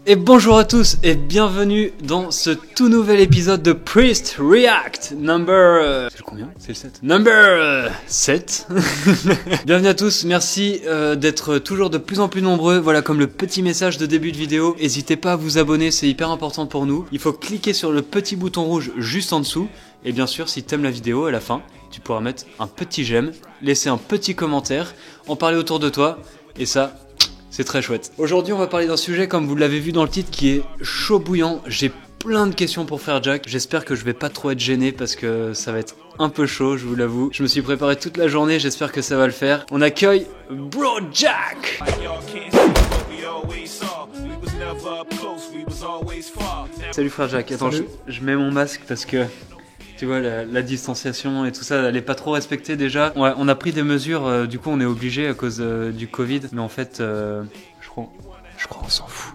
Et bonjour à tous et bienvenue dans ce tout nouvel épisode de Priest React number... c'est le combien? C'est le 7. Number 7. Bienvenue à tous, merci d'être toujours de plus en plus nombreux. Voilà, comme le petit message de début de vidéo, n'hésitez pas à vous abonner, c'est hyper important pour nous. Il faut cliquer sur le petit bouton rouge juste en dessous. Et bien sûr, si t'aimes la vidéo, à la fin, tu pourras mettre un petit j'aime, laisser un petit commentaire, en parler autour de toi, et ça... c'est très chouette. Aujourd'hui, on va parler d'un sujet, comme vous l'avez vu dans le titre, qui est chaud bouillant. J'ai plein de questions pour Frère Jack. J'espère que je vais pas trop être gêné parce que ça va être un peu chaud, je vous l'avoue. Je me suis préparé toute la journée, j'espère que ça va le faire. On accueille Bro Jack. Salut Frère Jack. Attends, je mets mon masque parce que... tu vois, la distanciation et tout ça, elle est pas trop respectée déjà. Ouais, on a pris des mesures, du coup on est obligé à cause du Covid. Mais en fait, je crois on s'en fout.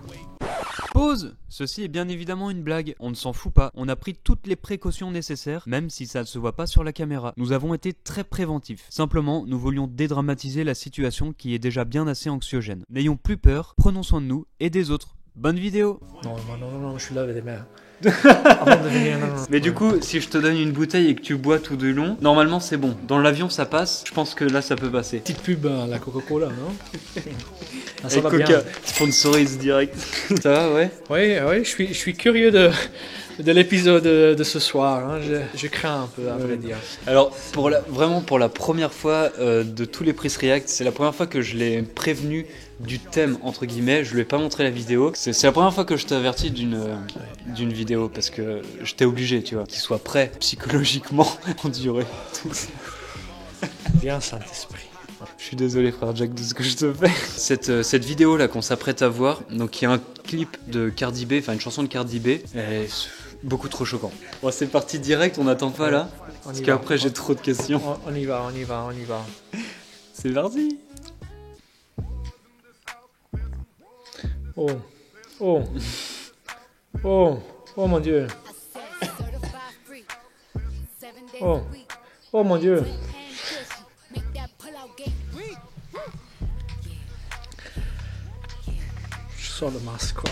Pause. Ceci est bien évidemment une blague, on ne s'en fout pas. On a pris toutes les précautions nécessaires, même si ça ne se voit pas sur la caméra. Nous avons été très préventifs. Simplement, nous voulions dédramatiser la situation qui est déjà bien assez anxiogène. N'ayons plus peur, prenons soin de nous et des autres. Bonne vidéo. Non, je suis là avec des mains. Mais du coup, si je te donne une bouteille et que tu bois tout du long, normalement c'est bon. Dans l'avion ça passe, je pense que là ça peut passer. Petite pub à la Coca-Cola, non? Ça va Coca, bien. Sponsorise direct. Ça va, ouais? Oui, je suis curieux de l'épisode de ce soir. Hein. Je crains un peu, à vrai dire. Alors, vraiment pour la première fois de tous les Priest React, c'est la première fois que je l'ai prévenu du thème, entre guillemets. Je lui ai pas montré la vidéo. C'est la première fois que je t'avertis d'une vidéo parce que j'étais obligé, tu vois, qu'il soit prêt psychologiquement à endurer tout ça. Bien, Saint-Esprit. Je suis désolé Frère Jack de ce que je te fais. Cette vidéo là qu'on s'apprête à voir, donc il y a un clip de Cardi B, enfin une chanson de Cardi B, elle est beaucoup trop choquant. Bon, c'est parti direct, on n'attend pas là, parce qu'après j'ai trop de questions. On y va. C'est parti. Oh mon Dieu. Oh mon Dieu. Je sors le masque, quoi.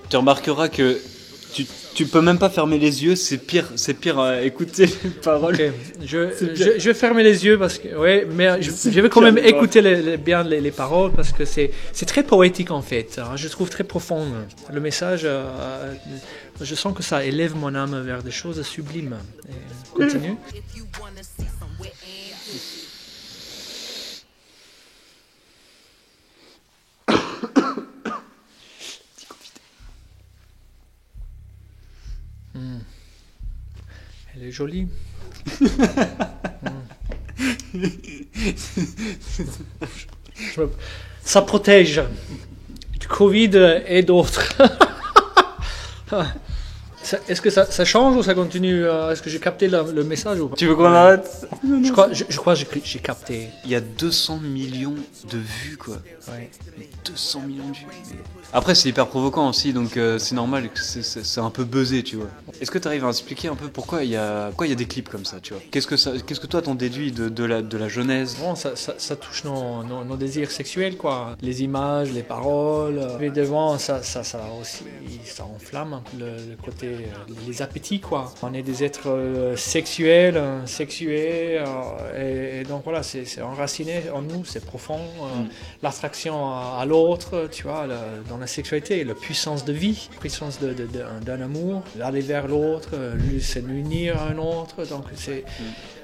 Tu remarqueras que tu peux même pas fermer les yeux, c'est pire à écouter les paroles. Okay. Je vais fermer les yeux parce que mais je vais quand même écouter bien les paroles parce que c'est très poétique en fait. Hein, je trouve très profond le message. Je sens que ça élève mon âme vers des choses sublimes. Et continue. Elle est jolie. Ça protège du Covid et d'autres. Est-ce que ça change ou ça continue? Est-ce que j'ai capté le message ou pas? Tu veux qu'on arrête? Je crois que j'ai capté. Il y a 200 millions de vues, quoi. Ouais. 200 millions de vues. Après, c'est hyper provoquant aussi, donc c'est normal que c'est un peu buzzé, tu vois. Est-ce que tu arrives à expliquer un peu pourquoi il y a des clips comme ça, tu vois? Qu'est-ce que toi t'en déduis de la genèse? Bon, ça touche nos désirs sexuels, quoi. Les images, les paroles. Évidemment, ça aussi, ça enflamme un peu le côté, les appétits, quoi. On est des êtres sexuels, sexués, et donc voilà, c'est enraciné en nous, c'est profond. L'attraction à l'autre, tu vois, dans la sexualité, la puissance de vie, la puissance d'un amour, d'aller vers l'autre, s'unir à un autre, donc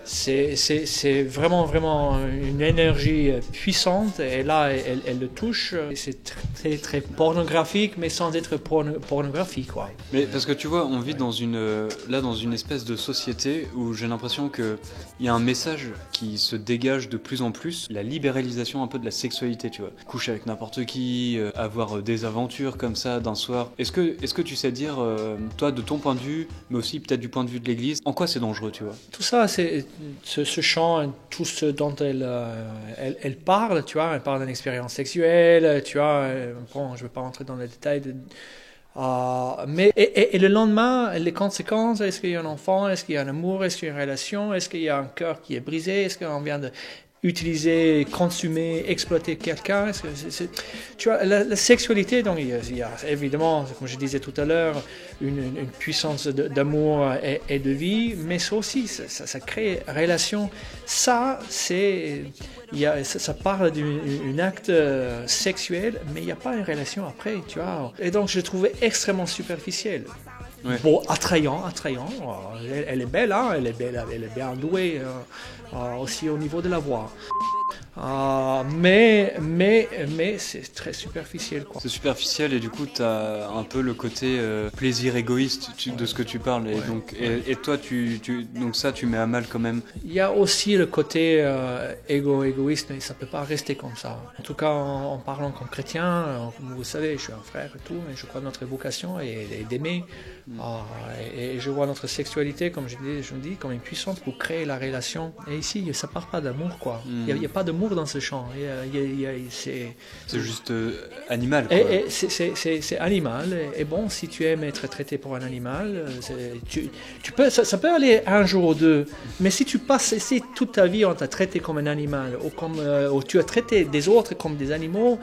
c'est vraiment une énergie puissante, et là elle le touche. C'est très pornographique, mais sans être pornographique, quoi. Mais parce que tu vois, on vit dans une espèce de société où j'ai l'impression qu'il y a un message qui se dégage de plus en plus, la libéralisation un peu de la sexualité, tu vois. Coucher avec n'importe qui, avoir des aventures comme ça d'un soir. Est-ce que tu sais dire, toi, de ton point de vue, mais aussi peut-être du point de vue de l'Église, en quoi c'est dangereux, tu vois? Tout ça, c'est ce chant, tout ce dont elle parle, tu vois, elle parle d'une expérience sexuelle, tu vois, bon, je ne vais pas rentrer dans les détails mais le lendemain, les conséquences, est-ce qu'il y a un enfant, est-ce qu'il y a un amour, est-ce qu'il y a une relation, est-ce qu'il y a un cœur qui est brisé, est-ce qu'on vient de utiliser, consommer, exploiter quelqu'un, tu vois, la sexualité, donc il y a évidemment, comme je disais tout à l'heure, une puissance d'amour et de vie, mais ça aussi, ça crée relation. Ça parle d'un acte sexuel, mais il n'y a pas une relation après, tu vois. Et donc, je le trouvais extrêmement superficiel. Ouais. Bon, attrayant. Elle est belle, hein, elle est bien douée aussi au niveau de la voix. Mais c'est très superficiel, quoi. C'est superficiel et du coup t'as un peu le côté plaisir égoïste de ce que tu parles et donc et toi donc ça tu mets à mal quand même. Il y a aussi le côté égoïste, mais ça peut pas rester comme ça. En tout cas en parlant comme chrétien, comme vous savez, je suis un frère et tout, et je crois que notre vocation est d'aimer. Et je vois notre sexualité, comme je dis, comme une puissance pour créer la relation. Et ici, ça part pas d'amour, quoi. Il n'y a pas d'amour dans ce chant. C'est juste animal, quoi. Et c'est animal. Et bon, si tu aimes être traité pour un animal, ça peut aller un jour ou deux. Mais si tu passes ici toute ta vie, on t'a traité comme un animal, ou tu as traité des autres comme des animaux,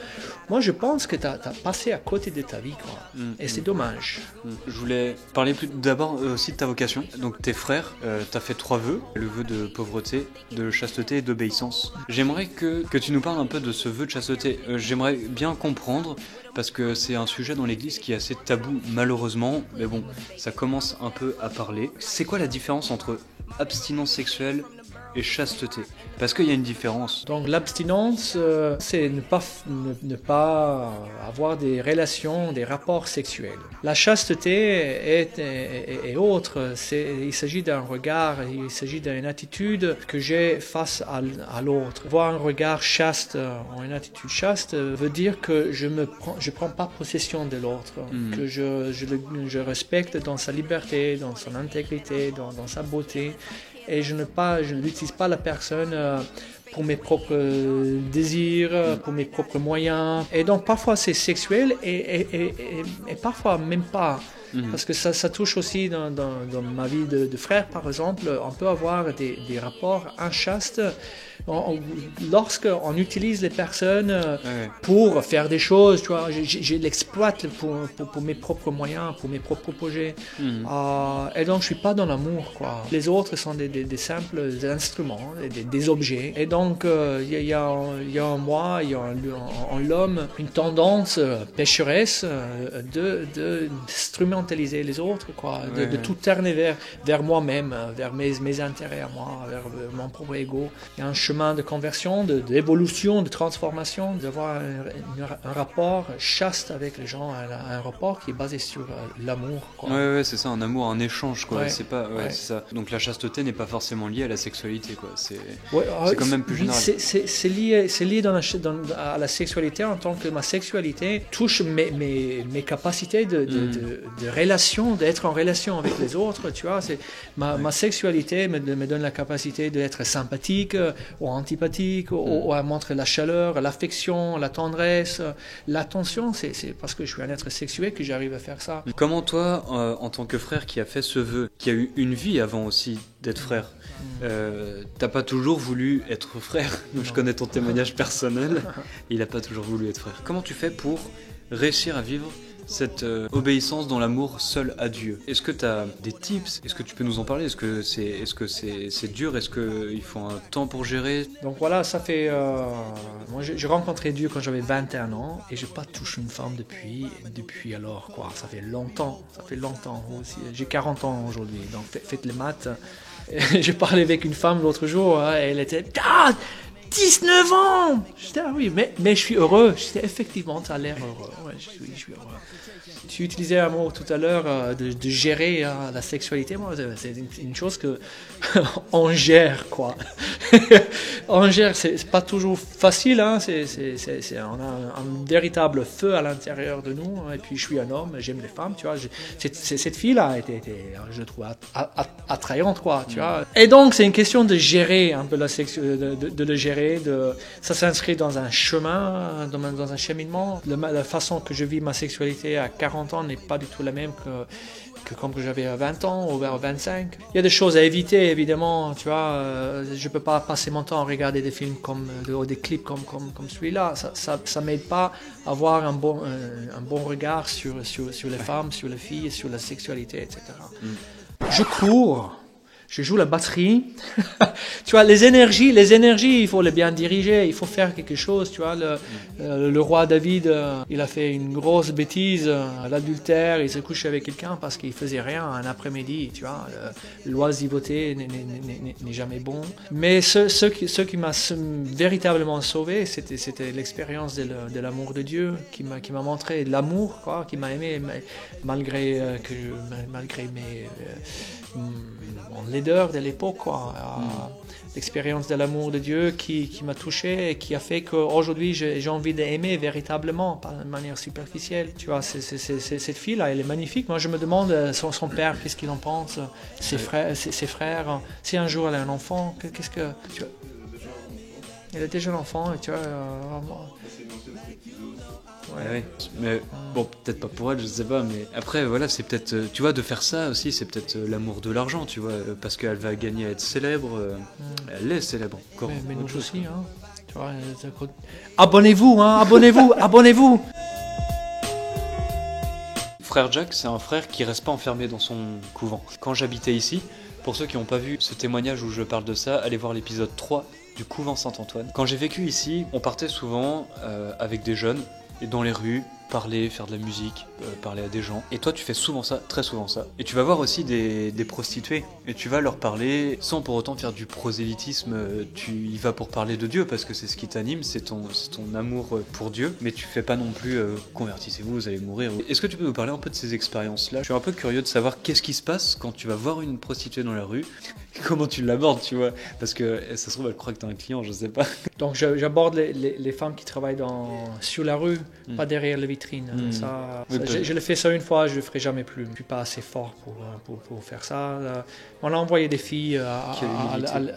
moi je pense que tu as passé à côté de ta vie, quoi. Et c'est dommage. Je voulais parler d'abord aussi de ta vocation. Donc tes frères, tu as fait 3 vœux, le vœu de pauvreté, de chasteté et d'obéissance. J'aimerais que tu nous parles un peu de ce vœu de chasteté. J'aimerais bien comprendre, parce que c'est un sujet dans l'église qui est assez tabou malheureusement, mais bon, ça commence un peu à parler. C'est quoi la différence entre abstinence sexuelle et chasteté? Parce qu'il y a une différence. Donc l'abstinence, c'est ne pas avoir des relations, des rapports sexuels. La chasteté est autre. Il s'agit d'un regard, il s'agit d'une attitude que j'ai face à l'autre. Avoir un regard chaste, une attitude chaste, veut dire que je prends pas possession de l'autre, que je respecte dans sa liberté, dans son intégrité, dans sa beauté. Et je n'utilise pas la personne pour mes propres désirs, pour mes propres moyens. Et donc parfois c'est sexuel et parfois même pas. Parce que ça touche aussi dans ma vie de frère, par exemple. On peut avoir des rapports inchastes lorsqu'on utilise les personnes pour faire des choses, tu vois. Je l'exploite pour mes propres moyens, pour mes propres projets. Et donc je suis pas dans l'amour, quoi. Les autres sont des simples instruments, des objets. Et donc il y a en moi, il y a en l'homme une tendance pécheresse de instrumentaliser les autres, quoi, de tout tourner vers moi-même, vers mes intérêts à moi, vers mon propre ego. Il y a un chemin de conversion, d'évolution, de transformation, d'avoir un rapport chaste avec les gens, un rapport qui est basé sur l'amour, quoi. Ouais, c'est ça, un amour, un échange, quoi. C'est pas, c'est ça. Donc la chasteté n'est pas forcément liée à la sexualité, quoi. C'est quand même plus général. C'est lié à la sexualité, en tant que ma sexualité touche mes capacités de relation, d'être en relation avec les autres, tu vois. Ma sexualité me donne la capacité d'être sympathique ou antipathique, ou à montrer la chaleur, l'affection, la tendresse, l'attention. C'est parce que je suis un être sexué que j'arrive à faire ça. Comment toi, en tant que frère qui a fait ce vœu, qui a eu une vie avant aussi d'être frère, t'as pas toujours voulu être frère? Je connais ton témoignage personnel, il a pas toujours voulu être frère. Comment tu fais pour réussir à vivre cette obéissance dans l'amour seul à Dieu? Est-ce que tu as des tips? Est-ce que tu peux nous en parler? Est-ce que c'est dur? Est-ce qu'il faut un temps pour gérer? Donc voilà, ça fait... moi, j'ai rencontré Dieu quand j'avais 21 ans et je n'ai pas touché une femme depuis alors, quoi. Ça fait longtemps aussi. J'ai 40 ans aujourd'hui, donc faites les maths. J'ai parlé avec une femme l'autre jour, elle était... 19 ans! J'étais, ah oui, mais je suis heureux. J'étais, effectivement, tu as l'air heureux. Ouais, je suis heureux. Tu utilisais un mot tout à l'heure de gérer la sexualité. Moi, c'est une chose que on gère, quoi. On gère, c'est pas toujours facile. Hein. On a un véritable feu à l'intérieur de nous. Et puis, je suis un homme, j'aime les femmes, tu vois. Cette fille-là était, je trouve, attrayante, quoi, tu vois. Et donc, c'est une question de gérer un peu la sexualité, de le gérer. Ça s'inscrit dans un chemin, dans un cheminement. La façon que je vis ma sexualité à 40 ans n'est pas du tout la même que quand j'avais 20 ans ou vers 25. Il y a des choses à éviter, évidemment, tu vois. Je peux pas passer mon temps à regarder des films des clips comme celui-là. Ça m'aide pas à avoir un bon regard sur les femmes, sur les filles, sur la sexualité, etc. Je cours. Je joue la batterie. Tu vois, les énergies, il faut les bien diriger, il faut faire quelque chose. Tu vois, le roi David, il a fait une grosse bêtise, l'adultère, il s'est couché avec quelqu'un parce qu'il faisait rien un après-midi. Tu vois, l'oisiveté n'est jamais bon. Mais ce qui m'a véritablement sauvé, c'était l'expérience de l'amour de Dieu qui m'a montré l'amour, quoi, qui m'a aimé malgré mon laideur de l'époque, quoi. L'expérience de l'amour de Dieu qui m'a touché et qui a fait qu'aujourd'hui j'ai envie d'aimer véritablement, pas de manière superficielle. Tu vois, cette fille-là, elle est magnifique. Moi, je me demande son père, qu'est-ce qu'il en pense, ses frères, si un jour elle a un enfant, qu'est-ce que... Tu vois, elle a déjà un enfant, et tu vois... Ouais. Mais bon, peut-être pas pour elle, je sais pas, mais après, voilà, c'est peut-être, tu vois, de faire ça aussi, c'est peut-être l'amour de l'argent, tu vois, parce qu'elle va gagner à être célèbre, elle est célèbre. Encore mais nous aussi, hein. Tu vois, abonnez-vous, hein, abonnez-vous. Frère Jack, c'est un frère qui reste pas enfermé dans son couvent. Quand j'habitais ici, pour ceux qui n'ont pas vu ce témoignage où je parle de ça, allez voir l'épisode 3 du couvent Saint-Antoine. Quand j'ai vécu ici, on partait souvent avec des jeunes, et dans les rues, parler, faire de la musique, parler à des gens. Et toi, tu fais souvent ça, très souvent ça. Et tu vas voir aussi des prostituées, et tu vas leur parler sans pour autant faire du prosélytisme. Tu y vas pour parler de Dieu, parce que c'est ce qui t'anime, c'est ton amour pour Dieu. Mais tu fais pas non plus convertissez-vous, vous allez mourir. Est-ce que tu peux nous parler un peu de ces expériences-là ? Je suis un peu curieux de savoir qu'est-ce qui se passe quand tu vas voir une prostituée dans la rue. Comment tu l'abordes, tu vois ? Parce que ça se trouve, elle croit que t'es un client, je sais pas. Donc j'aborde les femmes qui travaillent sur la rue, pas derrière les vitrines. Je l'ai fait ça une fois, je le ferai jamais plus. Je suis pas assez fort pour faire ça. On a envoyé des filles à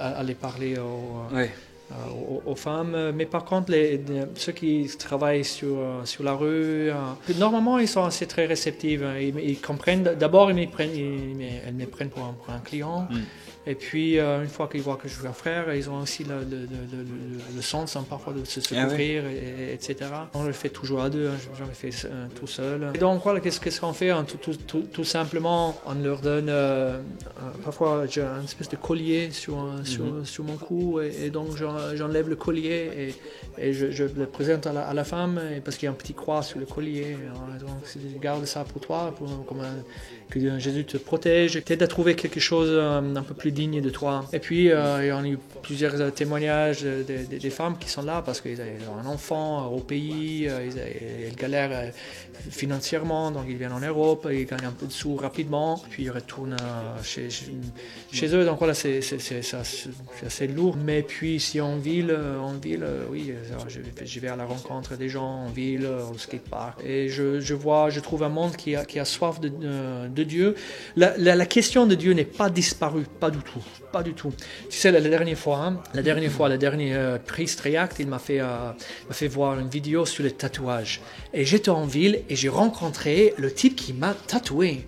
aller parler aux femmes, mais par contre ceux qui travaillent sur la rue, normalement ils sont assez très réceptifs. Ils comprennent. D'abord elles me prennent pour un client. Et puis, une fois qu'ils voient que je suis un frère, ils ont aussi le sens parfois de se couvrir, etc. On le fait toujours à deux, hein, je jamais fait tout seul. Et donc, voilà, qu'est-ce qu'on fait, hein, tout simplement, on leur donne, parfois j'ai un espèce de collier sur mon cou, et donc j'enlève le collier et je le présente à la femme, parce qu'il y a un petit croix sur le collier. Hein, donc, garde ça pour toi, que Jésus te protège, t'aide à trouver quelque chose un peu plus digne de toi. Et puis, il y a eu plusieurs témoignages des femmes qui sont là parce qu'ils ont un enfant au pays, ils galèrent financièrement, donc ils viennent en Europe, ils gagnent un peu de sous rapidement, puis ils retournent chez eux. Donc voilà, c'est assez lourd. Mais puis, si en ville, oui, je vais à la rencontre des gens en ville, au skatepark, et je trouve un monde qui a soif de Dieu. La question de Dieu n'est pas disparue, pas du tout. Tu sais, la dernière fois, Priest React, il m'a fait voir une vidéo sur les tatouages. Et j'étais en ville et j'ai rencontré le type qui m'a tatoué.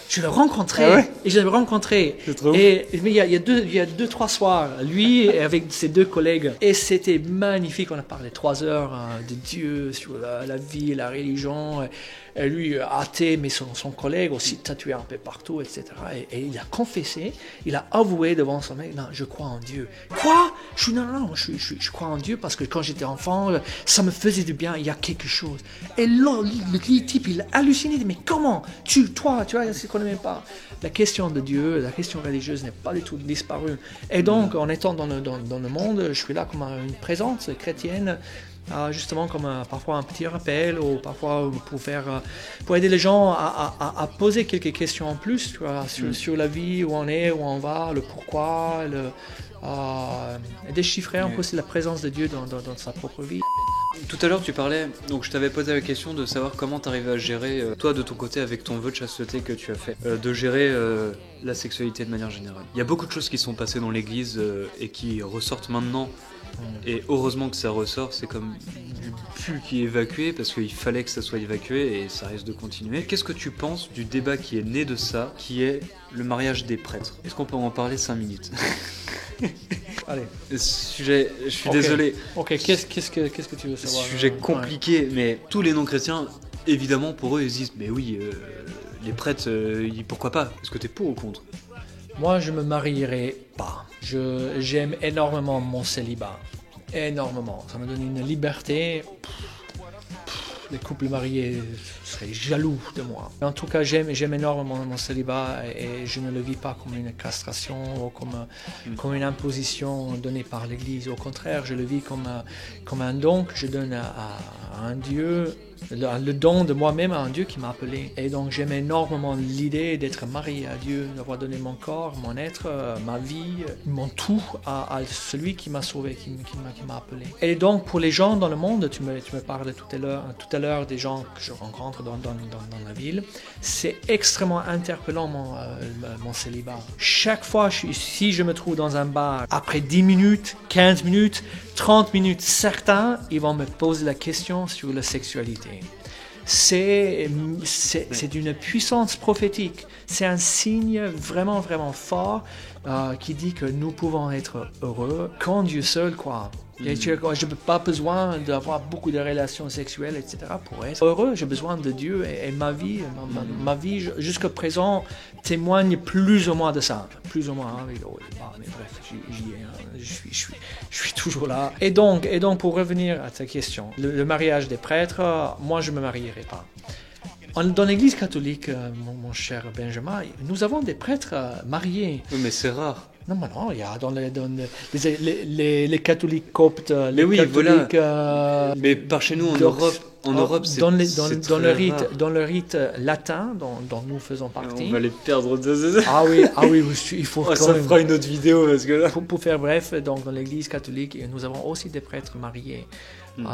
Je l'ai rencontré, et je l'ai rencontré. Mais il y a deux, trois soirs, lui avec ses deux collègues, et c'était magnifique. On a parlé 3 heures de Dieu, sur la vie, la religion. Et lui, athée, mais son collègue aussi tatoué un peu partout, etc. Et il a confessé, il a avoué devant son mec, non, je crois en Dieu. Quoi? Je crois en Dieu parce que quand j'étais enfant, ça me faisait du bien, il y a quelque chose. Et le type, il a halluciné, il dit, mais comment? Toi, tu vois, je ne connais même pas. La question de Dieu, la question religieuse n'est pas du tout disparue. Et donc, en étant dans le monde, je suis là comme une présence chrétienne, justement comme parfois un petit rappel, ou parfois pour aider les gens à poser quelques questions en plus, tu vois, sur la vie, où on est, où on va, le pourquoi, et déchiffrer un peu la présence de Dieu dans sa propre vie. Tout à l'heure, tu parlais, donc je t'avais posé la question de savoir comment t'arrivais à gérer, toi de ton côté, avec ton vœu de chasteté que tu as fait, de gérer la sexualité de manière générale. Il y a beaucoup de choses qui sont passées dans l'église et qui ressortent maintenant, et heureusement que ça ressort, c'est comme du pu qui est évacué, parce qu'il fallait que ça soit évacué et ça risque de continuer. Qu'est-ce que tu penses du débat qui est né de ça, qui est le mariage des prêtres? Est-ce qu'on peut en parler 5 minutes? Allez. Sujet, je suis désolé. Ok, qu'est-ce que tu veux savoir? Sujet compliqué, mais tous les non-chrétiens, évidemment, pour eux, ils disent, mais oui, les prêtres, pourquoi pas? Est-ce que t'es pour ou contre? Moi, je me marierai pas. J'aime énormément mon célibat. Énormément. Ça me donne une liberté. Les couples mariés seraient jaloux de moi. En tout cas, j'aime énormément mon célibat et je ne le vis pas comme une castration ou comme une imposition donnée par l'Église. Au contraire, je le vis comme un don que je donne à un Dieu, le don de moi-même à un Dieu qui m'a appelé. Et donc j'aime énormément l'idée d'être marié à Dieu, d'avoir donné mon corps, mon être, ma vie, mon tout à celui qui m'a sauvé, qui m'a appelé. Et donc pour les gens dans le monde, tu me parlais tout à l'heure des gens que je rencontre dans la ville, c'est extrêmement interpellant mon célibat. Chaque fois, si je me trouve dans un bar, après 10 minutes, 15 minutes, 30 minutes, certains, ils vont me poser la question sur la sexualité. C'est d'une puissance prophétique. C'est un signe vraiment, vraiment fort qui dit que nous pouvons être heureux quand Dieu seul, quoi. Et je n'ai pas besoin d'avoir beaucoup de relations sexuelles, etc. pour être heureux. J'ai besoin de Dieu et ma vie, jusqu'à présent, témoigne plus ou moins de ça. Plus ou moins, mais bref, je suis toujours là. Et donc, pour revenir à ta question, le mariage des prêtres, moi, je ne me marierai pas. Dans l'église catholique, mon cher Benjamin, nous avons des prêtres mariés. Oui, mais c'est rare. Non, il y a dans les catholiques coptes, mais oui, catholiques... Voilà. Mais par chez nous, en Europe, c'est dans très rare. Dans le rite latin, dont nous faisons partie... On va les perdre. Ah oui, il faut quand ça même... fera une autre vidéo, parce que là... Pour faire bref, donc, dans l'église catholique, nous avons aussi des prêtres mariés.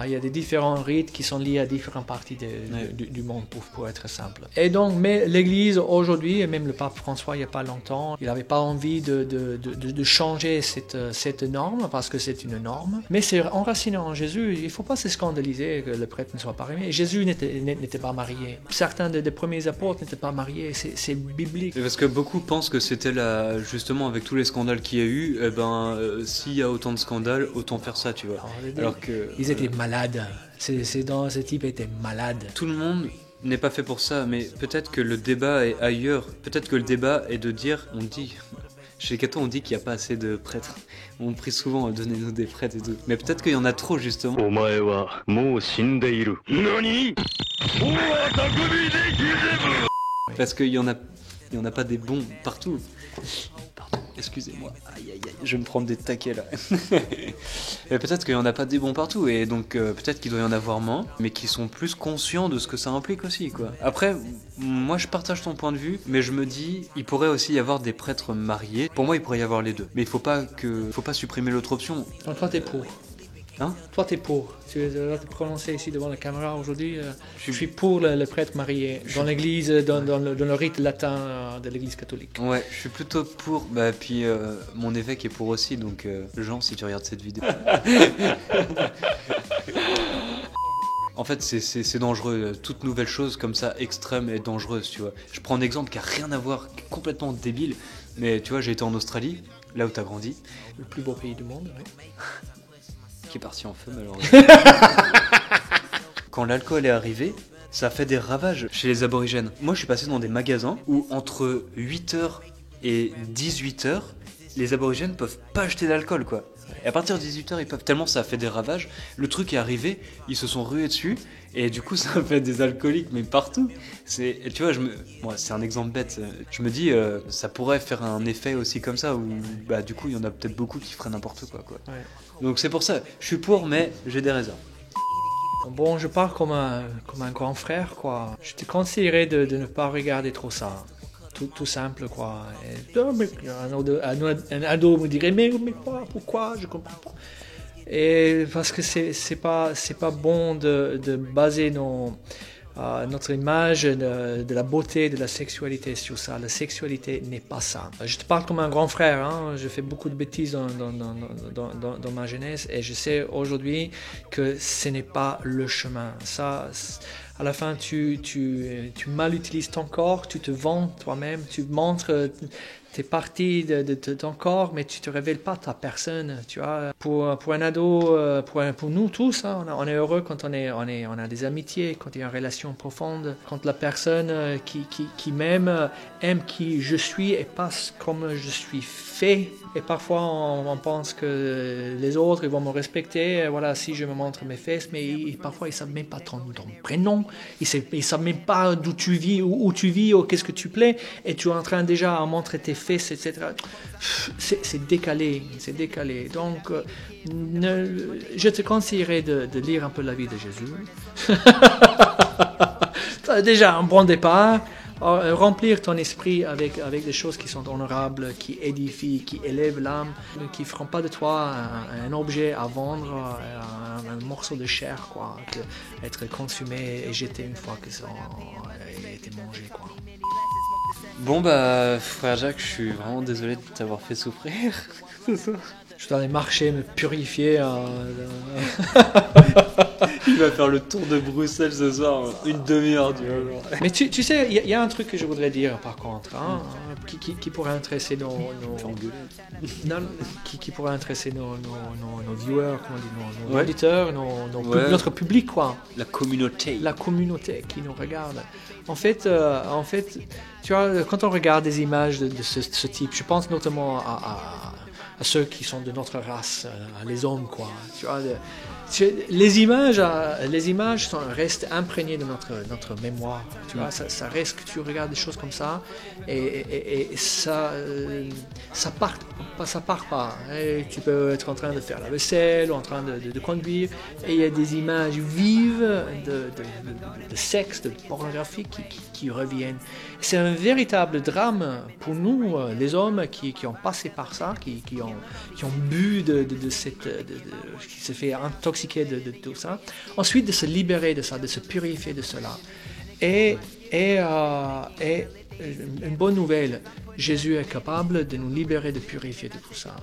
Il y a des différents rites qui sont liés à différentes parties du monde, pour être simple. Et donc, mais l'Église aujourd'hui, et même le pape François il n'y a pas longtemps, il n'avait pas envie de changer cette norme, parce que c'est une norme. Mais c'est enraciné en Jésus. Il ne faut pas se scandaliser que le prêtre ne soit pas marié. Jésus n'était pas marié. Certains des premiers apôtres n'étaient pas mariés. C'est biblique. Parce que beaucoup pensent que c'était justement avec tous les scandales qu'il y a eu, s'il y a autant de scandales, autant faire ça, tu vois. Alors que... Ils étaient malade. Ce type était malade. Tout le monde n'est pas fait pour ça, mais peut-être que le débat est ailleurs. Peut-être que le débat est de dire, chez les cathos on dit qu'il n'y a pas assez de prêtres. On prie souvent, donnez-nous des prêtres et tout. Mais peut-être qu'il y en a trop, justement. Parce qu'il y en a pas des bons partout. Pardon, excusez-moi. Aïe, je vais me prendre des taquets là. Mais peut-être qu'il n'y en a pas des bons partout, et donc peut-être qu'il doit y en avoir moins, mais qui sont plus conscients de ce que ça implique aussi, quoi. Après, moi je partage ton point de vue, mais je me dis, il pourrait aussi y avoir des prêtres mariés. Pour moi, il pourrait y avoir les deux. Mais il faut pas supprimer l'autre option. Donc toi, t'es pour. Hein? Toi, t'es pour. Tu vas te prononcer ici devant la caméra aujourd'hui. Je suis pour le prêtre marié dans l'église, dans le rite latin de l'église catholique. Ouais, je suis plutôt pour. Puis mon évêque est pour aussi, donc Jean, si tu regardes cette vidéo. En fait, c'est dangereux. Toute nouvelle chose comme ça, extrême, est dangereuse, tu vois. Je prends un exemple qui a rien à voir, qui est complètement débile. Mais tu vois, j'ai été en Australie, là où t'as grandi. Le plus beau pays du monde, oui. Qui est parti en feu malheureusement. Quand l'alcool est arrivé, ça fait des ravages chez les aborigènes. Moi, je suis passé dans des magasins où entre 8h et 18h, les aborigènes peuvent pas acheter d'alcool, quoi. Et à partir de 18h, ils peuvent, tellement ça a fait des ravages. Le truc est arrivé, ils se sont rués dessus, et du coup, ça a fait des alcooliques, mais partout. Tu vois, bon, c'est un exemple bête. Je me dis, ça pourrait faire un effet aussi comme ça, où bah, du coup, il y en a peut-être beaucoup qui feraient n'importe quoi. Ouais. Donc c'est pour ça, je suis pour, mais j'ai des réserves. Bon, je parle comme un grand frère, quoi. Je te conseillerais de ne pas regarder trop ça. Tout simple, quoi. Un ado me dirait, mais pourquoi? Je comprends pas. Et parce que c'est pas bon de baser notre image de la beauté, de la sexualité sur ça. La sexualité n'est pas ça. Je te parle comme un grand frère, hein. Je fais beaucoup de bêtises dans ma jeunesse et je sais aujourd'hui que ce n'est pas le chemin. Ça, à la fin, tu mal utilises ton corps, tu te vends toi-même, tu montres tes parties de ton corps, mais tu te révèles pas ta personne, tu vois. Pour un ado, pour nous tous, hein, on est heureux quand on a des amitiés, quand il y a une relation profonde, quand la personne qui m'aime aime qui je suis et pas comme je suis fait. Et parfois on pense que les autres ils vont me respecter, voilà, si je me montre mes fesses, mais parfois ils savent même pas ton prénom, ils savent même pas d'où tu vis, où tu vis, ou qu'est-ce que tu plais, et tu es en train déjà à montrer tes fesses, etc. C'est décalé. Donc je te conseillerais de lire un peu la vie de Jésus. Déjà un bon départ. Remplir ton esprit avec des choses qui sont honorables, qui édifient, qui élèvent l'âme, qui ne feront pas de toi un objet à vendre, un morceau de chair, quoi, être consumé et jeté une fois que ça a été mangé, quoi. Bon bah, frère Jacques, je suis vraiment désolé de t'avoir fait souffrir ce soir. Je dois aller marcher, me purifier. Il va faire le tour de Bruxelles ce soir, une demi-heure du jour. Mais tu sais, il y a un truc que je voudrais dire par contre, hein, qui pourrait intéresser nos viewers, comment on dit, nos auditeurs, notre public, quoi. La communauté qui nous regarde. En fait, tu vois, quand on regarde des images de ce type, je pense notamment à ceux qui sont de notre race, les hommes, quoi. Tu vois, les images restent imprégnées de notre mémoire. Tu vois, ça reste que tu regardes des choses comme ça et ça part pas. Et tu peux être en train de faire la vaisselle ou en train de conduire et il y a des images vives de sexe, de pornographie qui reviennent. C'est un véritable drame pour nous, les hommes qui ont passé par ça, qui ont bu de cette, qui se fait intoxiquer de tout ça. Ensuite, de se libérer de ça, de se purifier de cela. Et une bonne nouvelle, Jésus est capable de nous libérer, de purifier de tout ça.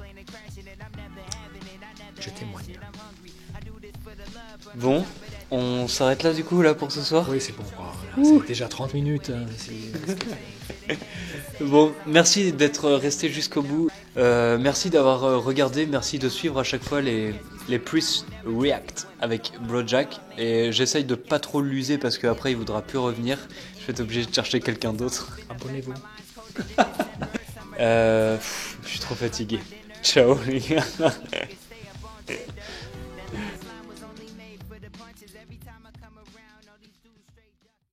Je témoigne. Bon, on s'arrête là du coup là pour ce soir. Oui, c'est bon. C'est déjà 30 minutes. Bon, merci d'être resté jusqu'au bout. Merci d'avoir regardé. Merci de suivre à chaque fois les Priest React avec Bro Jack. Et j'essaye de pas trop l'user parce qu'après il voudra plus revenir. Je vais être obligé de chercher quelqu'un d'autre. Abonnez-vous. Je suis trop fatigué. Ciao les gars.